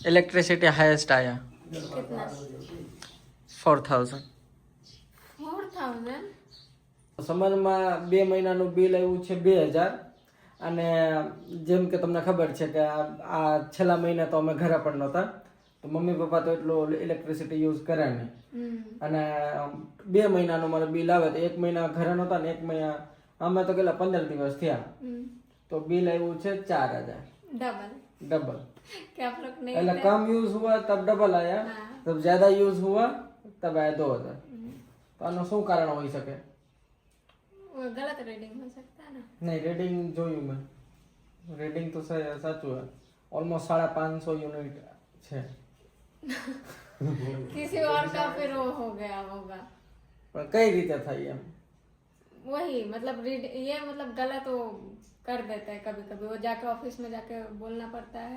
Electricity highest आया कितना 4000 4000 સમરમાં 2 મહિનાનું બિલ આવ્યું છે 2000 અને જેમ કે તમને ખબર છે કે આ છેલ્લા મહિને તો અમે ઘરે પણ નહોતા તો મમ્મી પપ્પા તો એટલું ઇલેક્ટ્રિસિટી યુઝ કરે નહીં અને 2 મહિનાનું મારું બિલ આવે તો 1 મહિના ઘરે નહોતા ને 1 મહિના અમે તો કેટલા 15 દિવસ થયા तो बिल આવ્યું છે 4000 डबल क्या आप लोग नहीं એટલે कम यूज हुआ तब डबल आया जब ज्यादा यूज हुआ तब आया 2000 तो આનું શું કારણ હોઈ શકે वो गलत रीडिंग हो सकता है ना नहीं रेटिंग જોયું મેં रेटिंग तो સાચું है ऑलमोस्ट 550 यूनिट છે किसी और का फिर वो हो गया होगा પણ કઈ રીતે થાય એમ वही मतलब ये मतलब गलत वो कर देता है कभी कभी वो जाके ऑफिस में जाके बोलना पड़ता है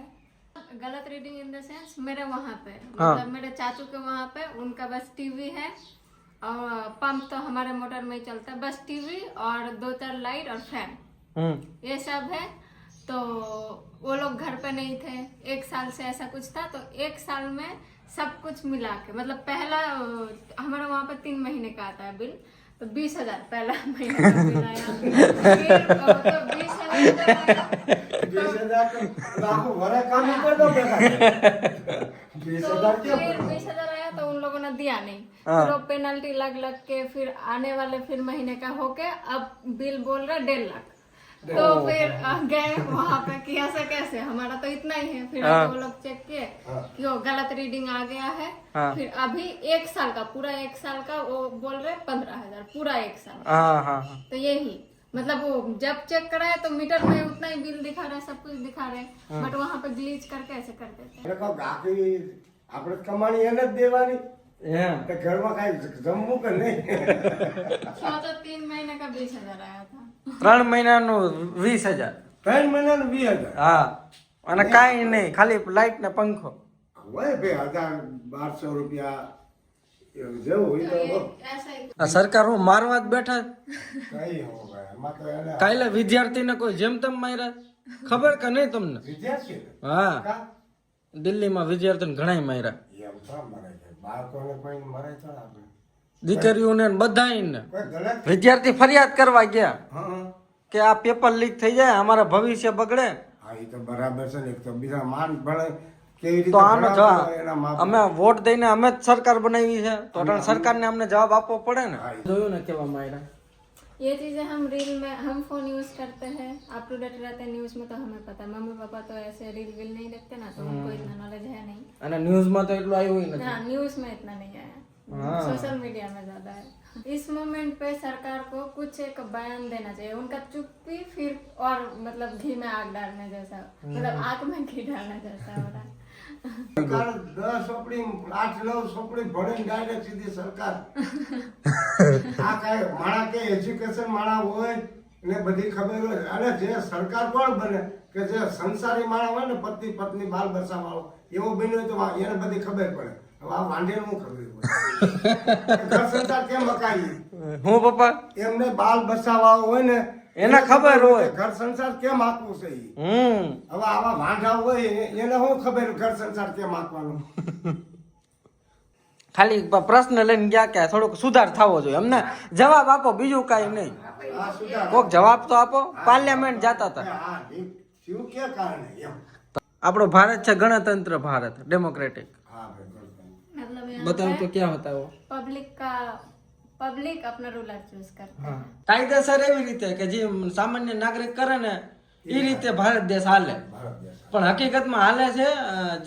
गलत रीडिंग इन द सेंस मेरे वहाँ पे मतलब मेरे चाचू के वहाँ पे उनका बस टीवी है और पंप तो हमारे मोटर में ही चलता है बस टीवी और 2-4 लाइट और फैन ये सब है तो वो लोग घर पे नहीं थे 1 साल से ऐसा कुछ था तो 1 साल में सब कुछ मिला के मतलब पहला हमारे वहाँ पे 3 महीने का आता है बिल तो 20,000 पहला महीने का बिल आया फिर तो 20,000 लाखों भरा काम ही कर दो बेटा 20,000 क्या फिर 20,000 आया तो उन लोगों ने दिया नहीं फिर वो पेनल्टी लग के फिर आने वाले फिर महीने का होके अब बिल बोल रहा 1.5 लाख तो फिर गए वहाँ पे कि ऐसे कैसे हमारा तो इतना ही है फिर वो लोग चेक किए कि वो गलत रीडिंग आ गया है फिर अभी 1 साल का पूरा 1 साल का वो बोल रहे 15,000 पूरा 1 साल तो यही मतलब वो जब चेक कराए तो मीटर में उतना ही बिल दिखा रहा है सब कुछ दिखा रहे बट वहाँ पे ग्लिच करके ऐसे कर देते देखो बाकी આપણે કમાણી એને જ દેવાની તો ઘરમાં કાઈ જમવું કે નહીં तो 3 महीने का 20,000 आया था 3 મહિનાનું 20000 3 મહિનાનું 20,000 હા અને કાઈ નહીં ખાલી લાઈટ ને પંખો હોય બે 1,000-1,200 રૂપિયા જેવું હોય તો ऐसा ही આ સરકાર હું મારવા જ બેઠા કઈ હોगा એમાં તો એને કાલે વિદ્યાર્થીને કોઈ જેમ તેમ માર્યા ખબર કે નહીં તમને વિદ્યાર્થી હા કા દિલ્હીમાં વિદ્યાર્થીને ઘણાય માર્યા એમ તો મરે છે બાળકોને કોઈ મરે તો આપણે દીકરીઓને ને બધાયને કોઈ ગલત વિદ્યાર્થી ફરિયાદ કરવા ગયા હા કે આ પેપર લીક થઈ જાય અમારા ભવિષ્ય બગડે હા એ તો બરાબર છે ને એક તો બીજા માન ભણે કેવી રીતે તો આનો ભણાવતા એના જવાબ માપ અમે વોટ દઈને અમે જ સરકાર બનાવી છે તો અટાણે સરકારને અમને જવાબ આપવો પડે ને હા. જોયું ને કેવા માર્યા ये चीजें हम रील में हम फोन यूज करते हैं अप टू डेट रहते हैं न्यूज में तो हमें पता है मम्मी पापा तो ऐसे रील वील नहीं देखते ना तो उनको इतना नॉलेज है नहीं અને ન્યૂઝમાં તો એટલું આવ્યું નથી ना न्यूज में इतना नहीं आया सोशल मीडिया में ज्यादा है इस मोमेंट पे सरकार को कुछ एक बयान देना चाहिए उनका चुप्पी फिर और मतलब घी में आग डालने जैसा मतलब आग में घी डालने जैसा हो रहा है સરકાર 10 ચોપડી 8-9 ચોપડી ભણીને ડાયરેક્ટ સીધી સરકાર આ કાંઈ માણા કે એજ્યુકેશન માણા હોય ને બધી ખબર હોય અને જે સરકાર કોણ બને કે જે સંસારી માણા હોય ને પતિ પત્ની બાલ બચ્ચા વાળો એવો બન્યો તો એને બધી ખબર પડે હવે આ વાંઢે નું ખબર હોય ઘર સંસાર કેમ મકાઈ હું પપ્પા એમને બાલ બચ્ચા વાળો હોય ને એને ખબર હોય ઘર સંસાર કેમ આખવું છે ઈ. હમ હવે આવા વાંઢા હોય એને શું ખબર ઘર સંસાર કેમ આખવાનું ખાલી પ્રશ્ન લઈને ગયા કે થોડોક સુધાર થવો જોઈએ અમને જવાબ આપો બીજું કાંઈ નહીં આ સુધાર કોક જવાબ તો આપો પાર્લામેન્ટ જાતા હતા આ થયું કે કારણે એમ આપણો ભારત છે ગણતંત્ર ભારત ડેમોક્રેટિક હા ભાઈ બરોબર. मतलब यहाँ बताओ तो क्या होता है वो पब्लिक अपना रूलर चूज करता है કાયદેસર એવી રીતે કે જે સામાન્ય નાગરિક કરે ને એ રીતે ભારત દેશ હાલે ભારત દેશ પણ હકીકતમાં હાલે છે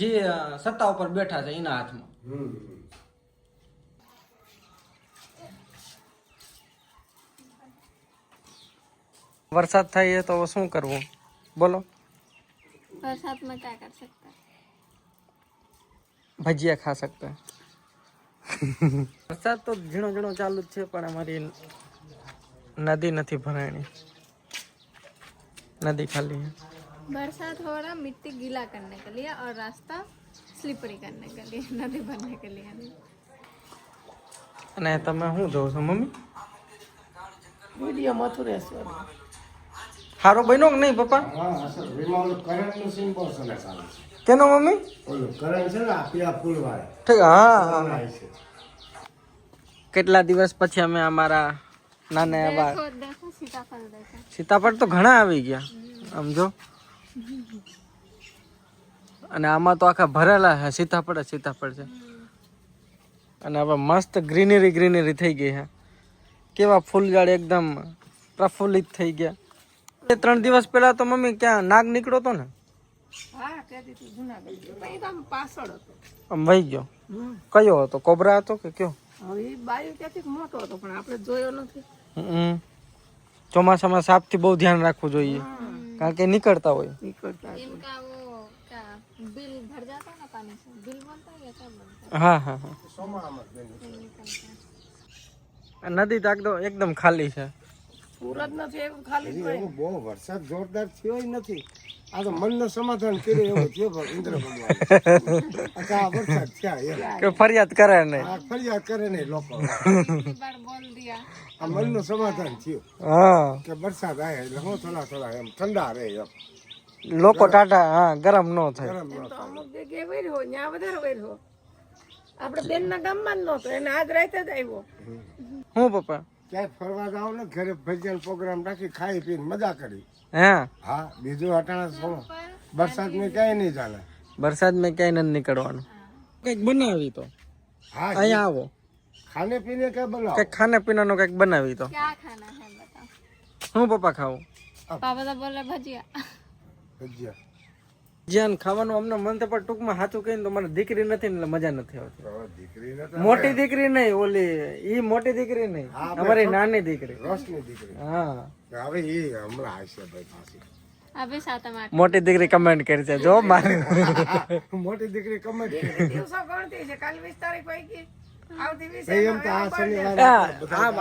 જે સત્તા ઉપર બેઠા છે એના હાથમાં વરસાદ થાય તો શું કરવું બોલો बरसात में क्या कर सकता है ભજીયા ખા सकते हैं વરસાદ તો ઝીણો ઝીણો ચાલુ જ છે પણ અમારી નદી નથી ભરાણી નદી ખાલી है बरसात हो रहा मिट्टी गीला करने के लिए और रास्ता स्लिपरी करने के लिए नदी बनने के लिए नहीं અને તમે શું જોવો છો મમ્મી વિડીયો મથું રહેશે સારો બન્યો કે નહીં પપ્પા હા અસર વિમાન કરંટનું સિમ્બોલ છે ને સારું છે કેનો મમ્મી? ઓલું કરણ છે ને આ પીળા ફૂલવાળા. ઠીક, હા હા. બનાય છે. કેટલા દિવસ પછી અમે અમારા નાના એવા देखो सीताफल देखो સીતાફળ તો ઘણા આવી ગયા આમ જો, અને આમાં તો આખા ભરેલા છે સીતાફળ જ સીતાફળ છે. અને હવે મસ્ત ગ્રીનરી થઈ ગઈ છે. કેવા ફૂલ ઝાડ એકદમ પ્રફુલ્લિત થઈ ગયા. 3 દિવસ પહેલા તો મમ્મી ક્યાં નાગ નીકળ્યો તો ને, હા ત્યાંથી તું જુનાગઢ ગયો પણ એ તો આમ પાછળ હતો. આમ વહી ગયો. કયો હતો? કોબરા હતો કે કયો? હવે એ બાયું ત્યાંથી મોટો હતો પણ આપણે જોયો નથી. હમ. ચોમાસામાં સાપથી બહુ ધ્યાન રાખવું જોઈએ, કારણ કે નીકળતા હોય. નીકળતા હતા. इनका वो क्या बिल भर जाता है ना पानी से, बिल बनता है या क्या बनता હા હા હા. સોમામાં જ બન્યું. है निकलता है। આ નદી તો એકદમ ખાલી છે. સુરત નથી એવું ખાલી હજી એવું બહુ વરસાદ જોરદાર થયો ય નથી. આ તો મનનું સમાધાન કર્યું એવું થયું ઇન્દ્ર ભગવાન. આ વરસાદ થયા એમ. કે ફરિયાદ કરે નહીં. આ ફરિયાદ કરે નહીં લોકો. कितनी बार बोल दिया આ મનનું સમાધાન થયું હા, કે વરસાદ આવે એટલે હું થોડા એમ ઠંડા રહે એમ. લોકો ટાટા હા ગરમ ન થાય. ગરમ ન તો થાય. અમુક જગ્યાએ વેર્યો ત્યાં વધારે વેર્યો. આપણે બેનના ગામમાં જ નહોતો એને આજ રાતે જ આવ્યો. હું પપ્પા? ક્યાંય ફરવા જાવ ને ઘરે ભજન પ્રોગ્રામ રાખી ખાઈ પીને મજા કરી. હે, હા બીજું અટાણા વરસાદ में ક્યાંય નહીં ચાલે. વરસાદ મેં ક્યાંય નથી નીકળવાનું. કઈક બનાવી તો હા અહીંયા આવો, ખાને પીને કે બનાવો. કઈક ખાને પીનાનું કઈક બનાવી તો. क्या खाना है बताओ। હું પપ્પા ખાવું? पापा तो बोले भजिया। ભજીયા. જ્યાં ખાવાનું અમને મન તો, પણ ટૂંકમાં સાચું કહીને તો મને દીકરી નથી ને એટલે મજા નથી આવતી. હવે દીકરીને તો મોટી દીકરી નહીં, ઓલી ઈ મોટી દીકરી નહીં, અમારી નાની દીકરી. રોશની દીકરી. હા, હવે એ હમણાં આવશે ભાઈ પાછી. अभी 7 आठ મોટી દીકરી કમેન્ટ કરી છે જો મારી. મોટી દીકરી કમેન્ટ દિવસો ગણતી છે કાલ 20 તારીખ હોય કે આવતી 20 એમ તો આ શનિવાર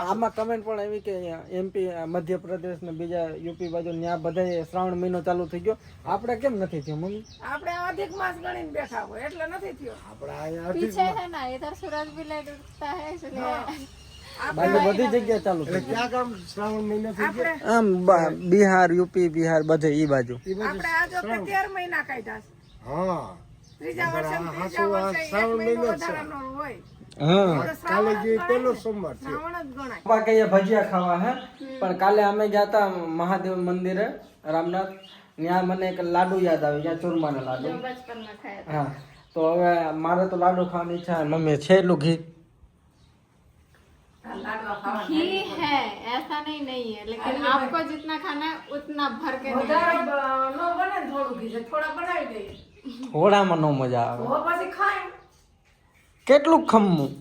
આમાં કમેન્ટ પણ આવી કે એમપી મધ્યપ્રદેશ ને બીજા યુપી બાજુ ત્યાં બધા શ્રાવણ મહિનો ચાલુ થઈ ગયો, આપણે કેમ નથી થયો મમ્મી? આપણે અધિક માસ ગણીને બેઠા હોય એટલે નથી થયો. આપણા અહીંયા पीछे है ना, इधर सूरज भी लेट उठता है इसलिए બાજુ બધી જગ્યાએ ચાલુ થઈ એટલે ક્યાં કામ શ્રાવણ મહિનો થઈ ગયો? આપણે આમ બિહાર યુપી બિહાર બધે ઈ બાજુ. એ બાજુ આપણે આજ વખતે 13 મહિના કાઢ્યા છે. હા ત્રીજા વર્ષે એક શ્રાવણ મહિનો મહિનો જ છે. વધારાનો હોય હા, તો કાલે શ્રાવણ જે પહેલો સોમવાર છે. શ્રાવણ જ ગણાય. પપ્પા કહીએ ભજીયા ખાવા હે, પણ કાલે અમે ગયા હતા મહાદેવ મંદિરે રામનાથ, ત્યાં મને એક લાડુ યાદ આવ્યો, ત્યાં ચૂરમાના લાડુ. बचपन में खाया था। હા, તો હવે મારે તો લાડુ ખાવાની ઈચ્છા છે. મમ્મી છે એટલું ઘી? આ લાડવા ખાવાના. घी है ऐसा नहीं है, लेकिन आपको जितना खाना है उतना भर के नहीं। વધારે ન બને ને થોડું ઘી છે, થોડા બનાવી દઈએ ઘોડામાં નો મજા આવે. તો પછી ખાય. કેટલું ખમવું?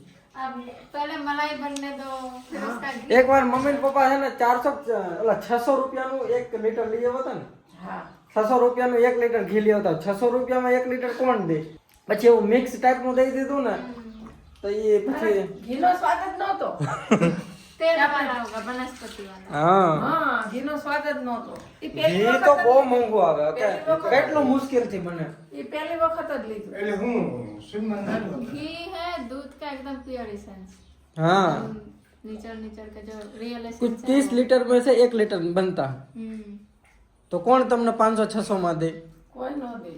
अब पहले मलाई बनने दो, फिर उसका घी। એક વાર મમ્મી ને પપ્પા છે ને 600 રૂપિયાનું 1 લીટર લઈ આવ્યા હતા ને, હા 600 રૂપિયાનું 1 લીટર ઘી લઈ આવતા. 600 રૂપિયામાં 1 લીટર કોણ દે? પછી એવું મિક્સ ટાઈપ નું દઈ દીધું ને, તો એ પછી ઘીનો સ્વાદ જ નહોતો. तेल वाला होगा, वनस्पति वाला। હા, હા ઘીનો સ્વાદ જ નહોતો. ઈ ઘી પહેલી તો વખત બહુ મોંઘું આવે. કેટલું મુશ્કેલ થી બને. ઈ પહેલી વખત જ લીધું. એટલે હું સુમન નાનું घी है दूध का एकदम प्योर एसेंस, हाँ, निचर का जो रियल कुछ एसेंस 30 लीटर में से 1 लीटर बनता, તો કોણ તમને 500-600 માં દે? કોઈ ન દે.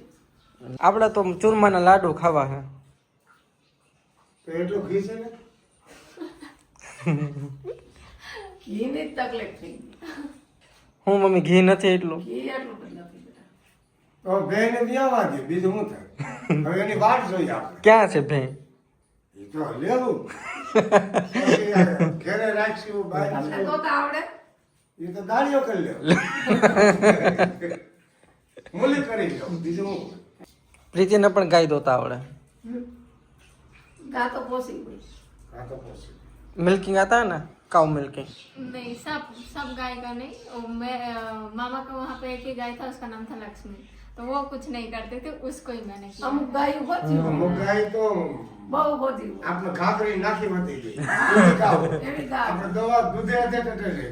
આપણે તો ચૂરમાના લાડુ ખાવા હે. તો એટલું ઘી છે ને ઘીની જ તકલીફ થઈ ગઈ. હું મમ્મી ઘી નથી એટલું? ઘી એટલું જ નથી બેટા. તો બેને વ્યાવા દે બીજું શું થાય? હવે એની વાટ જોઈએ આપણે. ક્યાં છે ભેં? એ તો લેવું પછી આ ઘરે રાખશું તમને બાંધશું. ધોતા આવડે? એ તો દાળીઓ કરી લે મૂલી કરી લો બીજું હું. પ્રીતિને પણ ગાય દોતા આવડે? ગા તો પોસી ગઈ. આ તો પછી મિલ્કિંગ आता है ना, काउ मिल्किंग? नहीं, सब गाय का नहीं। वो मामा का वहाँ पे एक ही गाय था, उसका नाम था लक्ष्मी, तो वो कुछ नहीं करते थे, उसको ही मैंने किया। અમુક ગાયું હોતી હોય. અમુક ગાય તો બહુ હોતી હોય. આપણે ખાખરી નાખી વધી ગઈ એવી ગાવ. એવી ગા આપણે દવા દૂધે હાથે ટટે છે.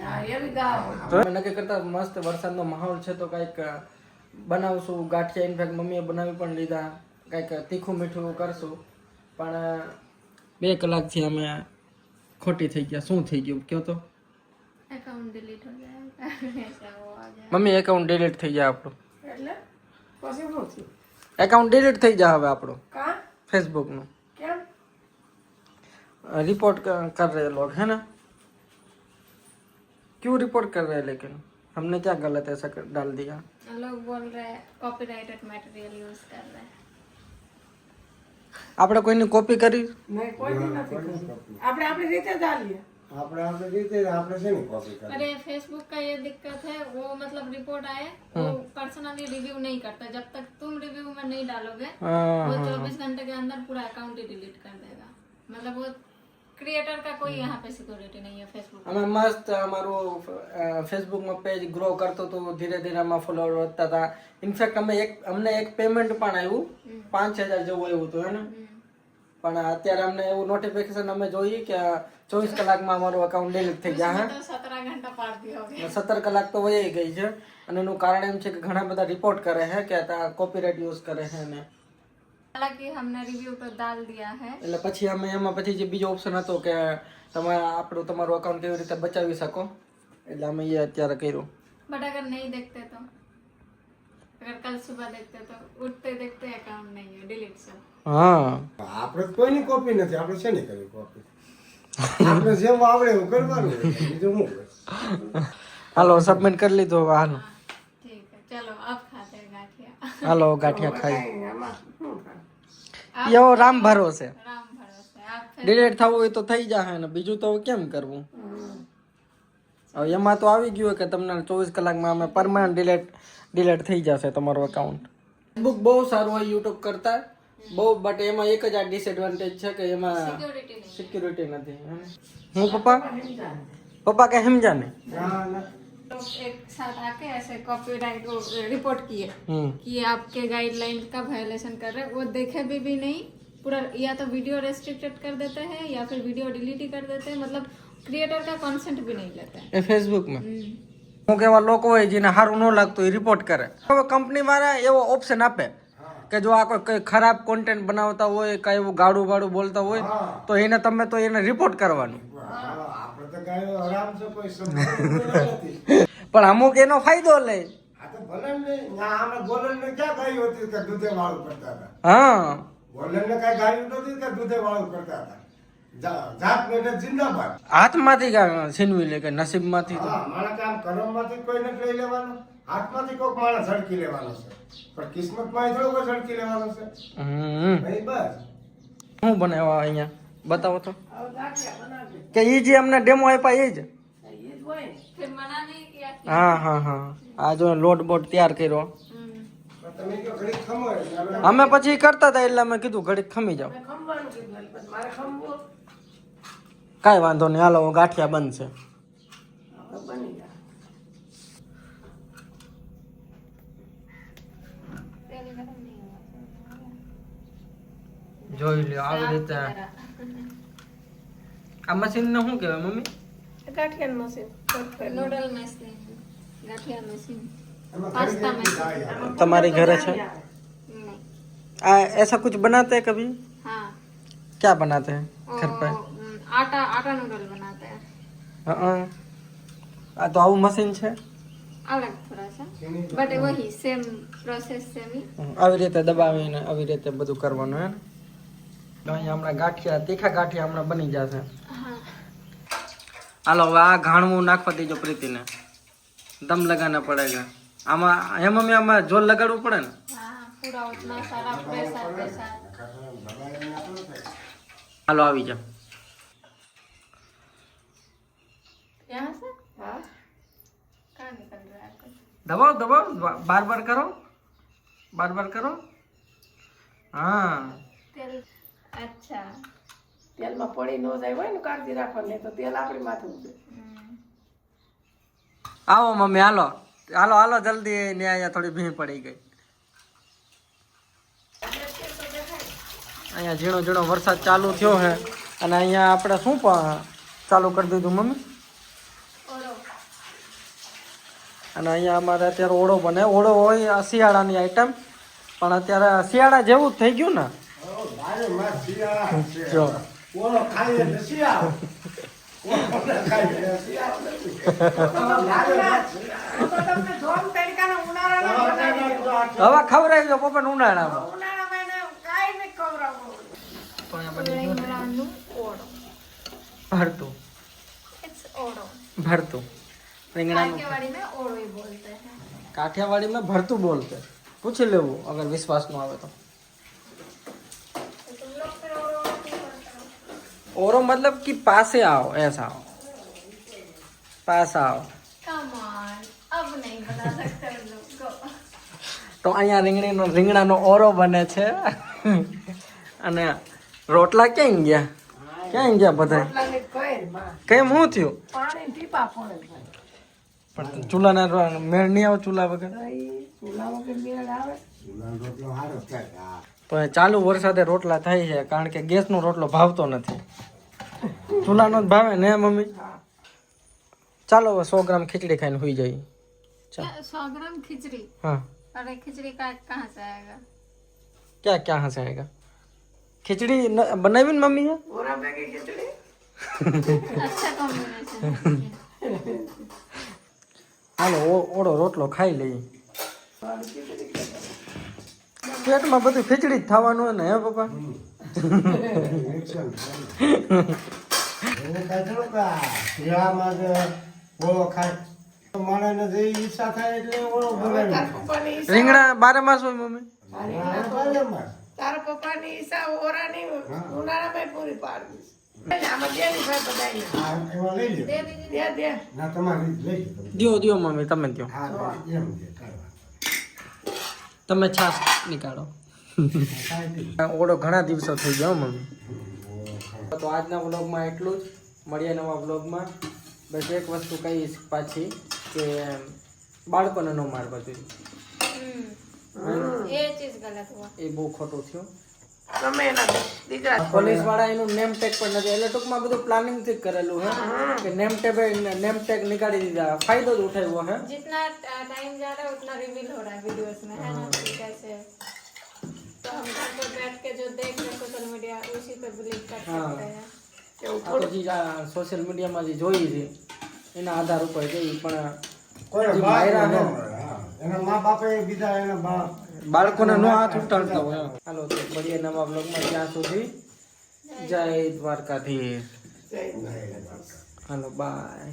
હા, એવી ગા હોય. તો નક્કી કરતા મસ્ત વરસાદનો માહોલ છે તો કંઈક બનાવશું. ગાંઠિયા ઇનફેક્ટ મમ્મીએ બનાવી પણ લીધા. કંઈક તીખું મીઠું કરશું. પણ 2 કલાકથી અમે ખોટી થઈ ગયા. શું થઈ ગયું કયો તો? अकाउंट डिलीट हो जाएगा ऐसा वो आ गया। મમ્મી એકાઉન્ટ ડિલીટ થઈ જાય આપણું. એટલે પછી શું થયું? એકાઉન્ટ ડિલીટ થઈ જાય હવે આપણું કા फेसबुक નું કેમ रिपोर्ट कर रहे हैं लोग है ना क्यों रिपोर्ट कर रहे हैं लेकिन हमने क्या गलत ऐसा डाल दिया लोग बोल रहे हैं कॉपीराइटेड मटेरियल यूज कर रहे हैं આપણે કોઈની કોપી કરી નહીં કોઈ દી નથી કર્યું. આપણે આપણી રીતે જ હાલીએ આપણે આપણે રીતે આપણે છે ને કોપી કરી अरे फेसबुक का ये दिक्कत है वो मतलब रिपोर्ट आए वो पर्सनली रिव्यू नहीं करता जब तक तुम रिव्यू में नहीं डालोगे वो 24 घंटे के अंदर पूरा अकाउंट ही डिलीट कर देगा मतलब वो क्रिएटर का कोई यहाँ पे सिक्योरिटी नहीं है फेसबुक અમે મસ્ત અમારું ફેસબુકમાં પેજ ગ્રો કરતો તો ધીરે ધીરે આમાં ફોલોવર વધતા હતા ઇનફેક્ટ અમને એક પેમેન્ટ પણ આવ્યું 5000 જેવું આવ્યું હતું હે ને પણ અત્યારે અમને એવું નોટિફિકેશન અમે જોઈએ કે 24 કલાકમાં અમારું અકાઉન્ટ ડિલીટ થઈ જાય तो 17 घंटा पार भी हो गया 17 કલાક તો વહી ગઈ છે અને એનું કારણ એમ છે કે ઘણા બધા રિપોર્ટ કરે છે કે કોપીરાઇટ યુઝ કરે છે ને हालांकि हमने रिव्यू पे डाल दिया है એટલે પછી અમે એમાં પછી જે બીજો ઓપ્શન હતો કે તમે તમારું અકાઉન્ટ કેવી રીતે બચાવી શકો એટલે અમે એ અત્યારે કર્યું बट अगर नहीं देखते तो अगर कल सुबह देखते तो उठते देखते अकाउंट नहीं है डिलीट से હા આપણે તો કોઈની કોપી નથી આપણે છે ને કરી કોપી આપણે જેમ આવડે એવું કરવાનું બીજું શું કરે? હાલો સબમિટ કરી લીધું હવે હાલો ठीक है चलो अब खाते हैं गाठिया હાલો ગાંઠિયા ખાઈ આમાં શું થાય એવો રામ ભરોસે राम भरोसे आप ડિલીટ થવું હોય તો થઈ જાય ને બીજું તો કેમ કરવું હવે એમાં તો આવી ગયું કે તમને 24 કલાકમાં અમે પરમાનન્ટ ડિલીટ થઈ જશે તમારું અકાઉન્ટ ફેસબુક બહુ સારું હોય યુટ્યુબ કરતા બહુ બટ એમાં એક જ આ ડિસએડવાન્ટેજ છે કે એમાં सिक्योरिटी नहीं સિક્યુરિટી નથી હું પપ્પા પપ્પા કે સમજા ને ના ના लोग एक साथ आके ऐसे कॉपीराइट रिपोर्ट किए कि ये आपके गाइडलाइन का वायलेशन कर रहे हैं वो देखे भी नहीं पूरा या तो वीडियो रेस्ट्रिक्टेड कर देते हैं या फिर वीडियो डिलीट ही कर देते हैं मतलब क्रिएटर का कंसेंट भी नहीं लेते हैं એ ફેસબુકમાં અમુક એવા લોકો હોય જેને સારું ન લાગતું એ રિપોર્ટ કરે હવે કંપની વાળા એવો ઓપ્શન આપે કે જો આ કોઈ ખરાબ કોન્ટેન્ટ બનાવતા હોય કઈ એવું ગાડું બાડું બોલતા હોય તો એને તમે તો એને રિપોર્ટ કરવાનું આપણે તો ગાયો આરામ છે કોઈ સમજ નથી પણ અમુક એનો ફાયદો લે આ તો ભલે ને ના આમે બોલન ને ક્યાં ગાયું હતી કે દૂધે વાળું કરતા હતા હા બોલન ને કઈ ગાયું નથી કે દૂધે વાળું કરતા હતા જાત બેઠે જિંદાબાદ હાથમાંથી છીનવી લે કે નસીબમાંથી તો હા માણસ કામ કર્મમાંથી કોઈ નથી લઈ લેવાનું હાથમાંથી કોઈક માણસ ઝડકી લેવાનો છે પણ કિસ્મતમાં થોડો કોઈ ઝડકી લેવાનો છે નહીં બસ શું બનાવવા અહીંયા બતાવો તો હવે ગાંઠિયા બનાવજે કે એ જે અમને ડેમો આપ્યા એ જ એ જ હોય ને फिर मना नहीं किया હા હા હા આ જો લોટ બોટ તૈયાર કર્યો પણ તમે કયો ઘડીક ખમો એટલે હવે અમે પછી કરતા હતા એટલે અમે કીધું ઘડીક ખમી જાવ મેં ખમવાનું કીધું એટલે પછી મારે ખમવું કાંઈ વાંધો નહીં હાલો ગાંઠિયા બનશે હવે બની જાય तेल गरम नहीं हुआ જોઈ લ્યો આવી રીતે આ મશીન ને શું કહેવાય મમ્મી ગાંઠિયાનું machine noodle machine gathiya machine એમાં पास्ता ઘડીક मशीन જાય. તમારી ઘરે છે नहीं आ ऐसा कुछ बनाते हैं कभी हाँ क्या बनाते हैं घर पे आटा आटा नूडल बनाते हैं हाँ आ तो આવું મશીન છે अलग थोड़ा सा बट वही सेम प्रोसेस सेम ही આવી રીતે દબાવીને આવી રીતે બધું કરવાનું હે ને તો અહીંયા હમણાં ગાંઠિયા તીખા ગાંઠિયા હમણાં બની જશે हाँ હાલો હવે આ ઘાણવું નાખવા દેજો પ્રીતિને દમ લગાના પડેગા આમાં હે મમ્મી આમાં જોર લગાડવું પડે ને हाँ पूरा उतना सारा प्रेशर के साथ હાલો આવી જાઓ यहाँ से હા कहाँ निकल रहा है कुछ દબાવો દબાવો બાર બાર કરો હા तेल अच्छा તેલમાં પડી ન જાય હોય ને કાળજી રાખવાની નહીં તો તેલ આપણી માથે ઉડે આવો મમ્મી હાલો હાલો હાલો જલ્દી ને અહીંયા થોડી ભીણ પડી ગઈ અહીંયા ઝીણો ઝીણો વરસાદ ચાલુ થયો છે અને અહીંયા આપણે શું ચાલુ કરી દીધું મમ્મી અને અહીંયા અમારે અત્યારે ઓળો બને ઓળો હોય આ શિયાળાની આઈટમ પણ અત્યારે શિયાળા જેવું જ થઈ ગયું ને ભારે માં શિયાળા છે. જો ઓલો ખાઈ એટલે શિયાળો. ઓલો ખાઈ એટલે શિયાળો નથી. તો તમને જોબ તરીકે બટાકાના ઉનાળાના બનાવી દો. હવે ખવડાવી દો પપ્પાને ઉનાળામાં. ઉનાળામાં એને કાંઈ નહીં ખવડાવવું. રીંગણાનું ઓળો. ભરતું It's ઓળો. ભરતું રીંગણાનું काठियावाड़ी में ओड़ो ही बोलते हैं. काठियावाड़ी में भरतू बोलते हैं. पूछ लेવું अगर विश्वास न આવે તો. तो तुम लोग फिर ओड़ो क्यों बोलते हो? ओरो मतलब कि पासे आओ ऐसा आओ पास आओ. Come on, अब नहीं बता सकते हम लोग को. તો અહીંયા રીંગણાનો ઓરો બને છે અને રોટલા ક્યાં ગયા બધા રોટલાની કોઈ માં કેમ શું થયું પાણી ટીપા પડે ભાઈ. પણ ચૂલાના મેળ નહીં આવે ચૂલા વગર ભાઈ, ચૂલા વગર મેળ આવે? ચૂલાનો રોટલો સારો થાય. હા. પણ ચાલુ વરસાદે રોટલા થાય છે કારણ કે ગેસનો રોટલો ભાવતો નથી ચૂલાનો જ ભાવે ને મમ્મી. ચાલો હવે 100 ગ્રામ ખીચડી ખાઈને સુઈ જઈએ. क्या 100 ग्राम खिचड़ी? हाँ अरे खिचड़ी का कहाँ से आएगा? क्या क्या यहाँ से आएगा खिचड़ी बनावी ने मम्मी है ઓરા ભેગી ખીચડી? अच्छा कॉम्बिनेशन. હાલો ઓળો રોટલો ખાઈ લઈએ. પેટમાં બધું ખીચડી જ થવાનું હોય ને હે પપ્પા. એને કાંઈ થોડુંક આ શિયાળામાં જ ઓળો ખાય. માણસને જે ઈચ્છા થાય એટલે ઓળો બનાવી તારા પપ્પાની ઈચ્છા- રીંગણા 12 માસ હોય મમ્મી. તારા પપ્પાની ઈચ્છા ઓરાની ઉનાળામાં પૂરી પાડવી. આમાં દેવી ભાઈ બધાયને. એમાં લઈ લો. दे दीजिए. દે દે. ના તમારી લઈ લો તમે. દ્યો મમ્મી તમે દ્યો હા એમ છે કાંઈ તમે છાશ નીકાળો. ઓળો ઘણા દિવસો થઈ ગયો મમ્મી. તો આજના વ્લોગમાં એટલું જ. મળીએ નવા વ્લોગમાં. બસ એક વસ્તુ કહીશ પાછી કે બાળકોને ન મારવા જોઈએ. ये चीज गलत हुआ. એ બહુ ખોટું થયું. ગમે એના દીકરા પોલીસ વાળા એનું નેમ ટેગ પણ નથી એટલે ટૂંકમાં બધું પ્લાનિંગ થી જ કરેલું હે કે નેમ ટેગ निकाली દીધા ફાયદો જ ઉઠાવ્યો હે. जितना टाइम जा रहा है उतना रिवील हो रहा है वीडियोस में, है ना कि कैसे. तो हम घर पर बैठ के जो देख रहे सोशल मीडिया उसी पे बिलीव कर सकते हैं. આ તો જે સોશિયલ મીડિયામાં જે જોઈ છે એના આધાર ઉપર જઈ પણ કોઈ જે બાપ માયરા ન હે. મળે. હા. એના મા બાપે બીજા એના બાપ બાળકોને નો હાથ ઉટાડતા હોય. હાલો તો મળીએ નવા બ્લોગમાં. ત્યાં સુધી જય દ્વારકાધીશ. હાલો બાય.